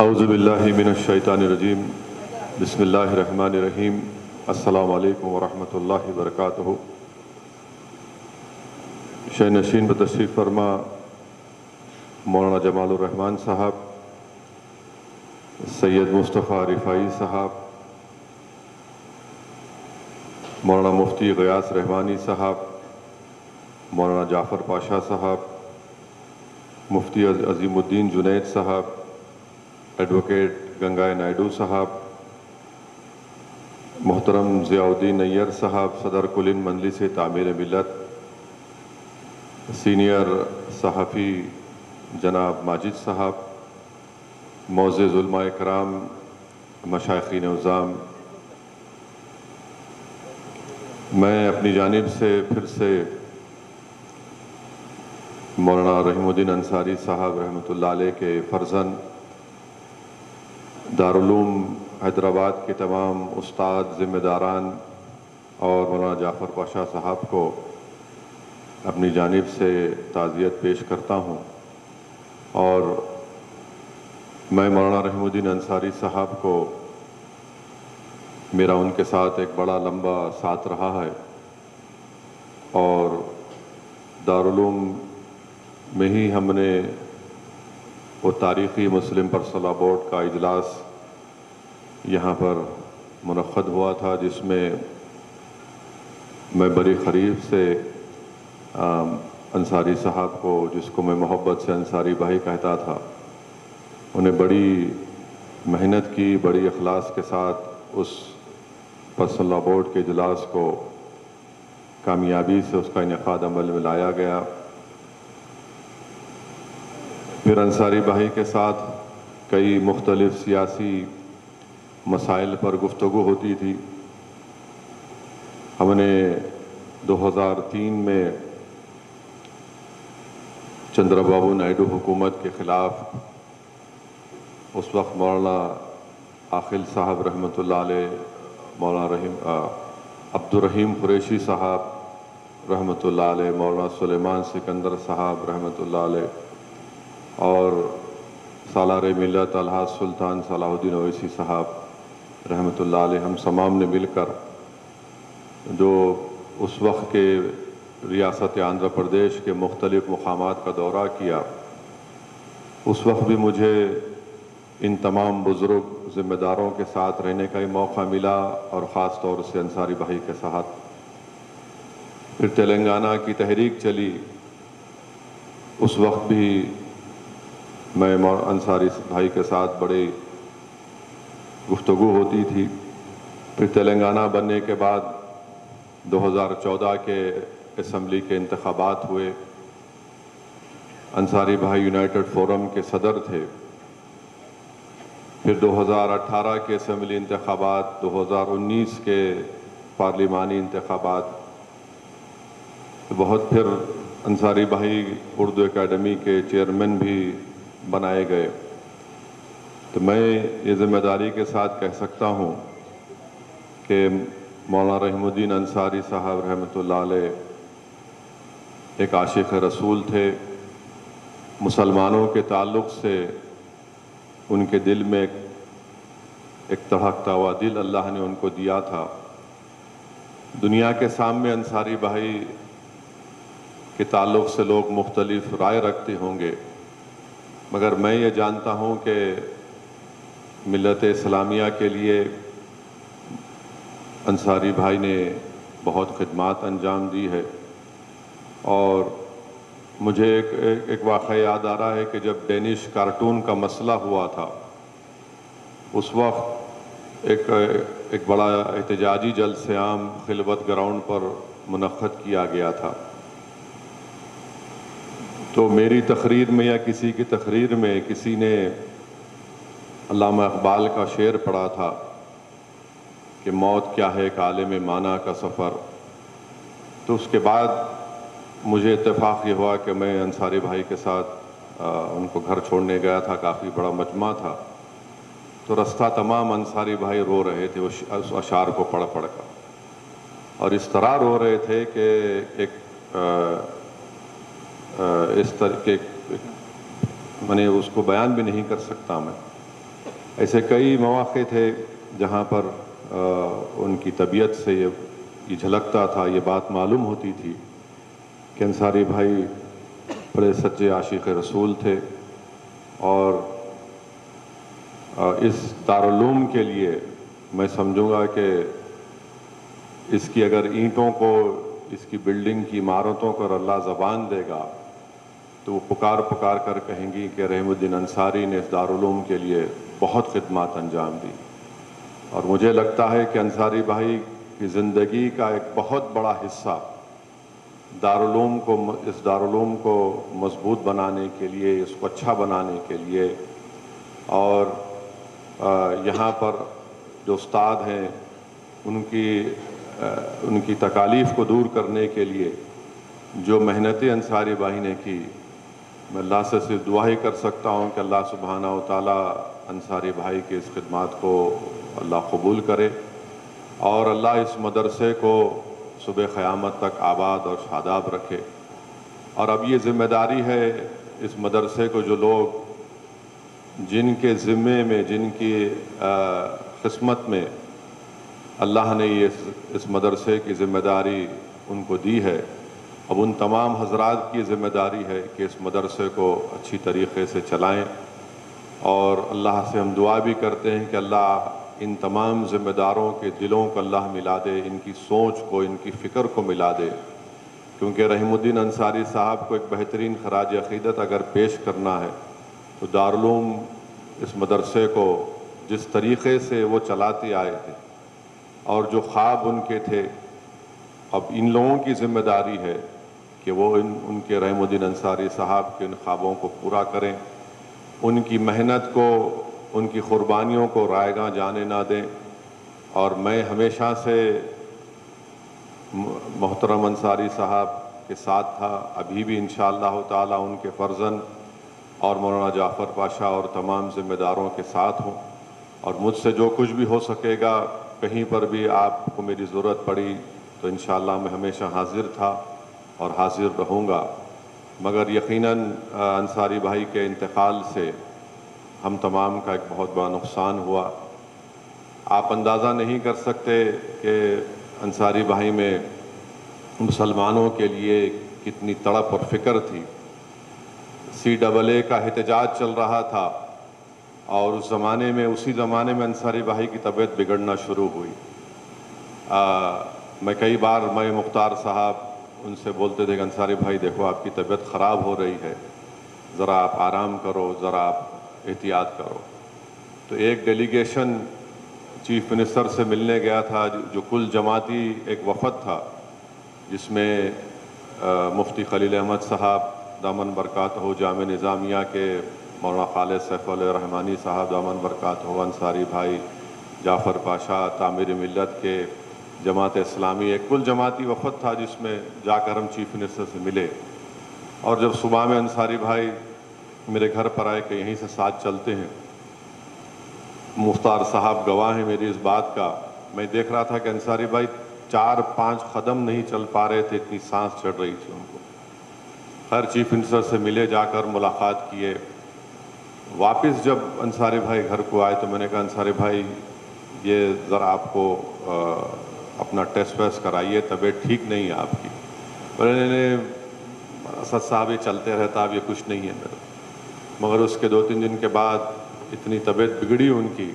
اعوذ باللہ من الشیطان الرجیم بسم اللہ الرحمن الرحیم السلام علیکم ورحمۃ اللہ وبرکاتہ۔ شہ نشین بتشریف فرما مولانا جمال الرحمن صاحب، سید مصطفیٰ رفاعی صاحب، مولانا مفتی غیاث رحمانی صاحب، مولانا جعفر پاشا صاحب، مفتی عظیم الدین جنید صاحب، ایڈوکیٹ گنگائے نائیڈو صاحب، محترم ضیاء الدین نیّر صاحب، صدر کل مجلس تعمیر ملت، سینئر صحافی جناب ماجد صاحب، معزز علماء کرام، مشائخین عظام، میں اپنی جانب سے پھر سے مولانا رحیم الدین انصاری صاحب رحمۃ اللہ علیہ کے فرزند، دارالعلوم حیدرآباد کے تمام استاد، ذمہ داران اور مولانا جعفر پاشا صاحب کو اپنی جانب سے تعزیت پیش کرتا ہوں، اور میں مولانا رحیم الدین انصاری صاحب کو، میرا ان کے ساتھ ایک بڑا لمبا ساتھ رہا ہے، اور دارالعلوم میں ہی ہم نے وہ تاریخی مسلم پرسنل لاء بورڈ کا اجلاس یہاں پر منعقد ہوا تھا، جس میں میں بڑی قریب سے انصاری صاحب کو، جس کو میں محبت سے انصاری بھائی کہتا تھا، انہیں بڑی محنت کی، بڑی اخلاص کے ساتھ اس پرسنل لاء بورڈ کے اجلاس کو کامیابی سے اس کا انعقاد عمل میں لایا گیا۔ پھر انصاری بھائی کے ساتھ کئی مختلف سیاسی مسائل پر گفتگو ہوتی تھی۔ ہم نے 2003 میں چندرا بابو نائیڈو حکومت کے خلاف اس وقت مولانا عاقل صاحب رحمۃ اللہ علیہ، مولانا عبد الرحیم قریشی صاحب رحمۃ اللہ علیہ، مولانا سلیمان سکندر صاحب رحمۃ اللہ علیہ، اور سالار ملت الحاج سلطان صلاح الدین اویسی صاحب رحمۃ اللہ علیہ، ہم تمام نے مل کر جو اس وقت کے ریاست آندھرا پردیش کے مختلف مقامات کا دورہ کیا، اس وقت بھی مجھے ان تمام بزرگ ذمہ داروں کے ساتھ رہنے کا ہی موقع ملا، اور خاص طور سے انصاری بھائی کے ساتھ۔ پھر تلنگانہ کی تحریک چلی، اس وقت بھی میں انصاری بھائی کے ساتھ بڑی گفتگو ہوتی تھی۔ پھر تلنگانہ بننے کے بعد 2014 کے اسمبلی کے انتخابات ہوئے، انصاری بھائی یونائٹڈ فورم کے صدر تھے۔ پھر 2018 کے اسمبلی انتخابات، 2019 کے پارلیمانی انتخابات، بہت پھر انصاری بھائی اردو اکیڈمی کے چیئرمین بھی بنائے گئے۔ تو میں یہ ذمہ داری کے ساتھ کہہ سکتا ہوں کہ مولانا رحیم الدین انصاری صاحب رحمۃ اللہ علیہ ایک عاشق رسول تھے۔ مسلمانوں کے تعلق سے ان کے دل میں ایک دھڑکتا ہوا دل اللہ نے ان کو دیا تھا۔ دنیا کے سامنے انصاری بھائی کے تعلق سے لوگ مختلف رائے رکھتے ہوں گے، مگر میں یہ جانتا ہوں کہ ملت اسلامیہ کے لیے انصاری بھائی نے بہت خدمات انجام دی ہے۔ اور مجھے ایک واقعہ یاد آ رہا ہے کہ جب ڈینش کارٹون کا مسئلہ ہوا تھا، اس وقت ایک بڑا احتجاجی جلسہ عام خلوت گراؤنڈ پر منعقد کیا گیا تھا۔ تو میری تقریر میں یا کسی کی تقریر میں کسی نے علامہ اقبال کا شعر پڑھا تھا کہ موت کیا ہے ایک عالم معنی کا سفر۔ تو اس کے بعد مجھے اتفاق یہ ہوا کہ میں انصاری بھائی کے ساتھ ان کو گھر چھوڑنے گیا تھا، کافی بڑا مجمع تھا، تو رستہ تمام انصاری بھائی رو رہے تھے اس اشعار کو پڑھ پڑھ کر، اور اس طرح رو رہے تھے کہ ایک اس طرح کے میں نے اس کو بیان بھی نہیں کر سکتا میں۔ ایسے کئی مواقع تھے جہاں پر ان کی طبیعت سے یہ جھلکتا تھا، یہ بات معلوم ہوتی تھی کہ انصاری بھائی بڑے سچے عاشق رسول تھے، اور اس دارالعلوم کے لیے میں سمجھوں گا کہ اس کی اگر اینٹوں کو، اس کی بلڈنگ کی عمارتوں کو اللہ زبان دے گا تو وہ پکار پکار کر کہیں گی کہ رحیم الدین انصاری نے اس دارالعلوم کے لیے بہت خدمات انجام دی۔ اور مجھے لگتا ہے کہ انصاری بھائی کی زندگی کا ایک بہت بڑا حصہ اس دارالعلوم کو مضبوط بنانے کے لیے، اس کو اچھا بنانے کے لیے، اور یہاں پر جو استاد ہیں ان کی تکالیف کو دور کرنے کے لیے جو محنتیں انصاری بھائی نے کی، میں اللہ سے صرف دعا ہی کر سکتا ہوں کہ اللہ سبحانہ و تعالیٰ انصاری بھائی کے اس خدمات کو اللہ قبول کرے، اور اللہ اس مدرسے کو صبح قیامت تک آباد اور شاداب رکھے۔ اور اب یہ ذمہ داری ہے اس مدرسے کو، جو لوگ جن کے ذمے میں، جن کی قسمت میں اللہ نے اس مدرسے کی ذمہ داری ان کو دی ہے، اب ان تمام حضرات کی ذمہ داری ہے کہ اس مدرسے کو اچھی طریقے سے چلائیں، اور اللہ سے ہم دعا بھی کرتے ہیں کہ اللہ ان تمام ذمہ داروں کے دلوں کو اللہ ملا دے، ان کی سوچ کو، ان کی فکر کو ملا دے، کیونکہ رحیم الدین انصاری صاحب کو ایک بہترین خراج عقیدت اگر پیش کرنا ہے تو دارالعلوم اس مدرسے کو جس طریقے سے وہ چلاتے آئے تھے اور جو خواب ان کے تھے، اب ان لوگوں کی ذمہ داری ہے کہ وہ ان کے رحیم الدین انصاری صاحب کے ان خوابوں کو پورا کریں، ان کی محنت کو، ان کی قربانیوں کو رائیگاں جانے نہ دیں۔ اور میں ہمیشہ سے محترم انصاری صاحب کے ساتھ تھا، ابھی بھی انشاءاللہ تعالی ان کے فرزند اور مولانا جعفر پاشا اور تمام ذمہ داروں کے ساتھ ہوں، اور مجھ سے جو کچھ بھی ہو سکے گا، کہیں پر بھی آپ کو میری ضرورت پڑی تو انشاءاللہ میں ہمیشہ حاضر تھا اور حاضر رہوں گا۔ مگر یقیناً انصاری بھائی کے انتقال سے ہم تمام کا ایک بہت بڑا نقصان ہوا۔ آپ اندازہ نہیں کر سکتے کہ انصاری بھائی میں مسلمانوں کے لیے کتنی تڑپ اور فکر تھی۔ CAA کا احتجاج چل رہا تھا، اور اسی زمانے میں انصاری بھائی کی طبیعت بگڑنا شروع ہوئی۔ میں کئی بار مختار صاحب ان سے بولتے تھے کہ انصاری بھائی دیکھو آپ کی طبیعت خراب ہو رہی ہے، ذرا آپ آرام کرو، ذرا آپ احتیاط کرو۔ تو ایک ڈیلیگیشن چیف منسٹر سے ملنے گیا تھا، جو کل جماعتی ایک وفد تھا، جس میں مفتی خلیل احمد صاحب دامن برکاتہ جامعہ نظامیہ کے، مولانا خالد سیف علیہ رحمانی صاحب دامن برکاتہ، انصاری بھائی، جعفر پاشا، تعمیر ملت کے، جماعت اسلامی، ایک کل جماعتی وفد تھا جس میں جا کر ہم چیف منسٹر سے ملے۔ اور جب صبح میں انصاری بھائی میرے گھر پر آئے کہ یہیں سے ساتھ چلتے ہیں، مختار صاحب گواہ ہیں میری اس بات کا، میں دیکھ رہا تھا کہ انصاری بھائی 4-5 قدم نہیں چل پا رہے تھے، اتنی سانس چڑھ رہی تھی ان کو۔ ہر چیف منسٹر سے ملے، جا کر ملاقات کیے۔ واپس جب انصاری بھائی گھر کو آئے تو میں نے کہا انصاری بھائی یہ ذرا آپ کو اپنا ٹیسٹ ویسٹ کرائیے، طبیعت ٹھیک نہیں ہے آپ کی۔ میں نے اسد صاحب یہ چلتے رہتا، اب یہ کچھ نہیں ہے میرا۔ مگر اس کے 2-3 دن کے بعد اتنی طبیعت بگڑی ان کی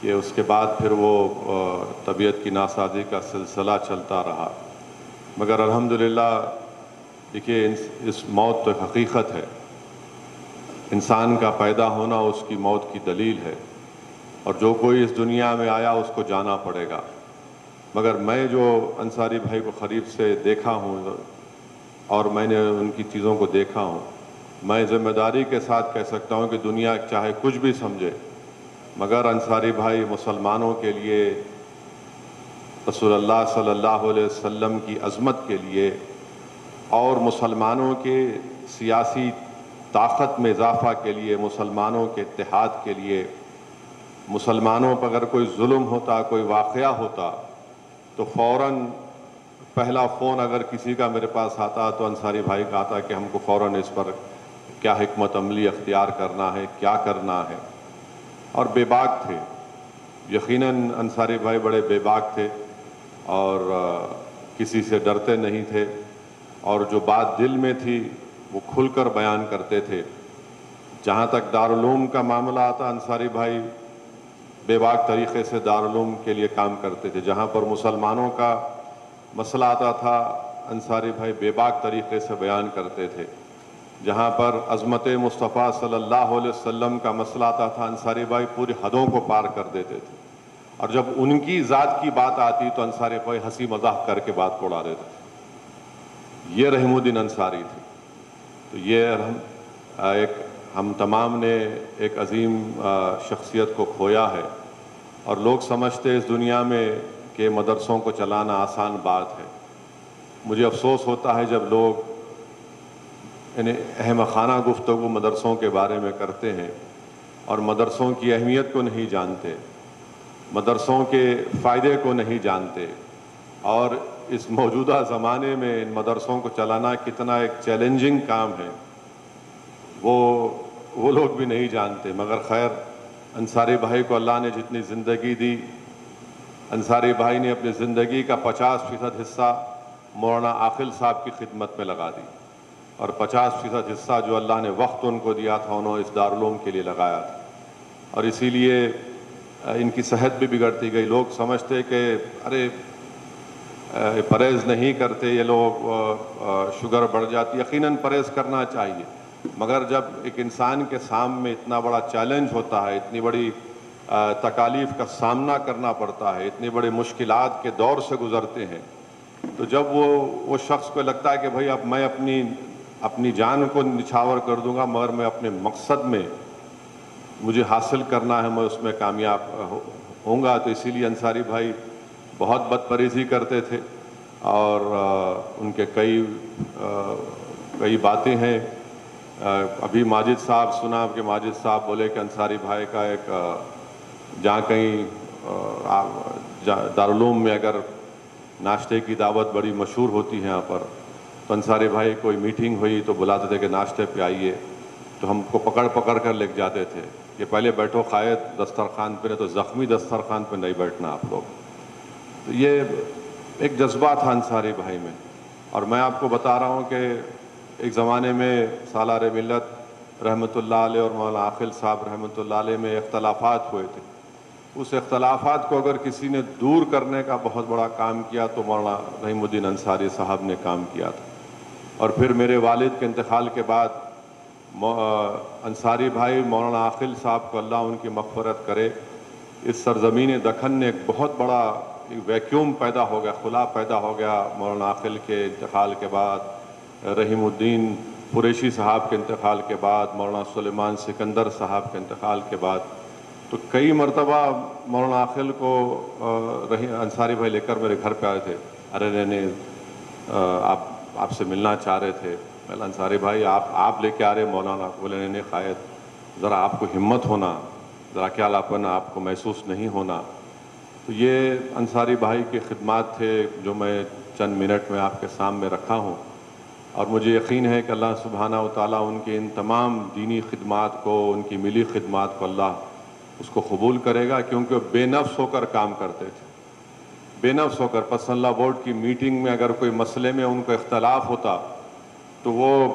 کہ اس کے بعد پھر وہ طبیعت کی ناسازی کا سلسلہ چلتا رہا۔ مگر الحمدللہ دیکھیے اس موت تو ایک حقیقت ہے، انسان کا پیدا ہونا اس کی موت کی دلیل ہے، اور جو کوئی اس دنیا میں آیا اس کو جانا پڑے گا۔ مگر میں جو انصاری بھائی کو قریب سے دیکھا ہوں اور میں نے ان کی چیزوں کو دیکھا ہوں، میں ذمہ داری کے ساتھ کہہ سکتا ہوں کہ دنیا چاہے کچھ بھی سمجھے، مگر انصاری بھائی مسلمانوں کے لیے، رسول اللہ صلی اللہ علیہ وسلم کی عظمت کے لیے، اور مسلمانوں کے سیاسی طاقت میں اضافہ کے لیے، مسلمانوں کے اتحاد کے لیے، مسلمانوں پر اگر کوئی ظلم ہوتا، کوئی واقعہ ہوتا تو فوراً پہلا فون اگر کسی کا میرے پاس آتا تو انصاری بھائی کا آتا کہ ہم کو فوراً اس پر کیا حکمت عملی اختیار کرنا ہے، کیا کرنا ہے۔ اور بے باک تھے. یقیناً انصاری بھائی بڑے بے باک تھے اور کسی سے ڈرتے نہیں تھے، اور جو بات دل میں تھی وہ کھل کر بیان کرتے تھے. جہاں تک دارالعلوم کا معاملہ آتا، انصاری بھائی بے باک طریقے سے دارالعلوم کے لیے کام کرتے تھے. جہاں پر مسلمانوں کا مسئلہ آتا تھا، انصاری بھائی بے باک طریقے سے بیان کرتے تھے. جہاں پر عظمت مصطفیٰ صلی اللہ علیہ وسلم کا مسئلہ آتا تھا، انصاری بھائی پوری حدوں کو پار کر دیتے تھے. اور جب ان کی ذات کی بات آتی تو انصاری بھائی ہنسی مذاق کر کے بات کو اڑا دیتے تھے. یہ رحیم الدین انصاری تھے. تو یہ ہم تمام نے ایک عظیم شخصیت کو کھویا ہے، اور لوگ سمجھتے اس دنیا میں کہ مدرسوں کو چلانا آسان بات ہے. مجھے افسوس ہوتا ہے جب لوگ احمقانہ گفتگو مدرسوں کے بارے میں کرتے ہیں اور مدرسوں کی اہمیت کو نہیں جانتے، مدرسوں کے فائدے کو نہیں جانتے، اور اس موجودہ زمانے میں ان مدرسوں کو چلانا کتنا ایک چیلنجنگ کام ہے وہ لوگ بھی نہیں جانتے. مگر خیر، انصاری بھائی کو اللہ نے جتنی زندگی دی، انصاری بھائی نے اپنی زندگی کا 50% حصہ مولانا عاقل صاحب کی خدمت میں لگا دی، اور 50% حصہ جو اللہ نے وقت ان کو دیا تھا انہوں اس دارالعلوم کے لیے لگایا تھا. اور اسی لیے ان کی صحت بھی بگڑتی گئی. لوگ سمجھتے کہ ارے پرہیز نہیں کرتے یہ لوگ، شوگر بڑھ جاتی. یقیناً پرہیز کرنا چاہیے، مگر جب ایک انسان کے سامنے اتنا بڑا چیلنج ہوتا ہے، اتنی بڑی تکالیف کا سامنا کرنا پڑتا ہے، اتنی بڑی مشکلات کے دور سے گزرتے ہیں، تو جب وہ شخص کو لگتا ہے کہ بھائی اب میں اپنی جان کو نچھاور کر دوں گا، مگر میں اپنے مقصد میں مجھے حاصل کرنا ہے، میں اس میں کامیاب ہوں گا. تو اسی لیے انصاری بھائی بہت بدپریزی کرتے تھے، اور ان کے کئی باتیں ہیں. ابھی ماجد صاحب سنا کہ ماجد صاحب بولے کہ انصاری بھائی کا ایک جہاں کہیں دارالعلوم میں اگر ناشتے کی دعوت بڑی مشہور ہوتی ہے یہاں پر، تو انصاری بھائی کوئی میٹنگ ہوئی تو بلاتے تھے کہ ناشتے پہ آئیے، تو ہم کو پکڑ کر لے جاتے تھے کہ پہلے بیٹھو قائد دسترخوان پہ، تو زخمی دسترخوان پہ نہیں بیٹھنا آپ لوگ. تو یہ ایک جذبہ تھا انصاری بھائی میں. اور میں آپ کو بتا رہا ہوں کہ ایک زمانے میں سالار ملت رحمۃ اللہ علیہ اور مولانا عاقل صاحب رحمۃ اللہ علیہ میں اختلافات ہوئے تھے. اس اختلافات کو اگر کسی نے دور کرنے کا بہت بڑا کام کیا تو مولانا رحیم الدین انصاری صاحب نے کام کیا تھا. اور پھر میرے والد کے انتقال کے بعد انصاری بھائی مولانا عاقل صاحب کو اللہ ان کی مغفرت کرے، اس سرزمین دکن نے ایک بہت بڑا ویکیوم پیدا ہو گیا، خلا پیدا ہو گیا مولانا عاقل کے انتقال کے بعد، رحیم الدین قریشی صاحب کے انتقال کے بعد، مولانا سلیمان سکندر صاحب کے انتقال کے بعد. تو کئی مرتبہ مولانا عاقل کو انصاری بھائی لے کر میرے گھر پہ آئے تھے. ارے نہیں آپ سے ملنا چاہ رہے تھے. میں انصاری بھائی آپ لے کے آ رہے مولانا. بولے نہیں قائد، ذرا آپ کو ہمت ہونا، ذرا اکیلاپن آپ کو محسوس نہیں ہونا. تو یہ انصاری بھائی کی خدمات تھے جو میں چند منٹ میں آپ کے سامنے رکھا ہوں. اور مجھے یقین ہے کہ اللہ سبحانہ و تعالیٰ ان کے ان تمام دینی خدمات کو، ان کی ملی خدمات کو اللہ اس کو قبول کرے گا، کیونکہ وہ بے نفس ہو کر کام کرتے تھے. بے نفس ہو کر پسند اللہ بورڈ کی میٹنگ میں اگر کوئی مسئلے میں ان کو اختلاف ہوتا تو وہ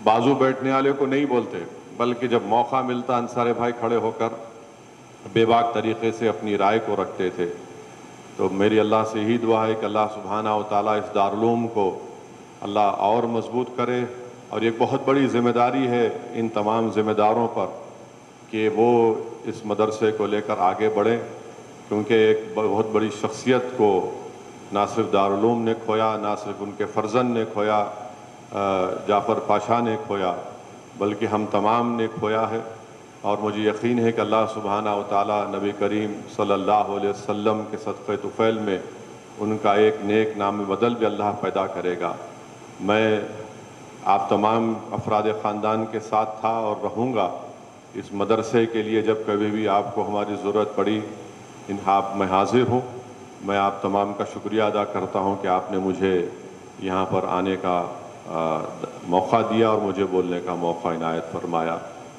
بازو بیٹھنے والے کو نہیں بولتے، بلکہ جب موقع ملتا انصاری بھائی کھڑے ہو کر بے باک طریقے سے اپنی رائے کو رکھتے تھے. تو میری اللہ سے یہی دعا ہے کہ اللہ سبحانہ و تعالیٰ اس دارالعلوم کو اللہ اور مضبوط کرے. اور ایک بہت بڑی ذمہ داری ہے ان تمام ذمہ داروں پر کہ وہ اس مدرسے کو لے کر آگے بڑھیں، کیونکہ ایک بہت بڑی شخصیت کو نہ صرف دارالعلوم نے کھویا، نہ صرف ان کے فرزند نے کھویا، جعفر پاشا نے کھویا، بلکہ ہم تمام نے کھویا ہے. اور مجھے یقین ہے کہ اللہ سبحانہ و تعالیٰ نبی کریم صلی اللہ علیہ وسلم کے صدقہ طفیل میں ان کا ایک نیک نام بدل بھی اللہ پیدا کرے گا. میں آپ تمام افراد خاندان کے ساتھ تھا اور رہوں گا. اس مدرسے کے لیے جب کبھی بھی آپ کو ہماری ضرورت پڑی میں حاضر ہوں. میں آپ تمام کا شکریہ ادا کرتا ہوں کہ آپ نے مجھے یہاں پر آنے کا موقع دیا اور مجھے بولنے کا موقع عنایت فرمایا.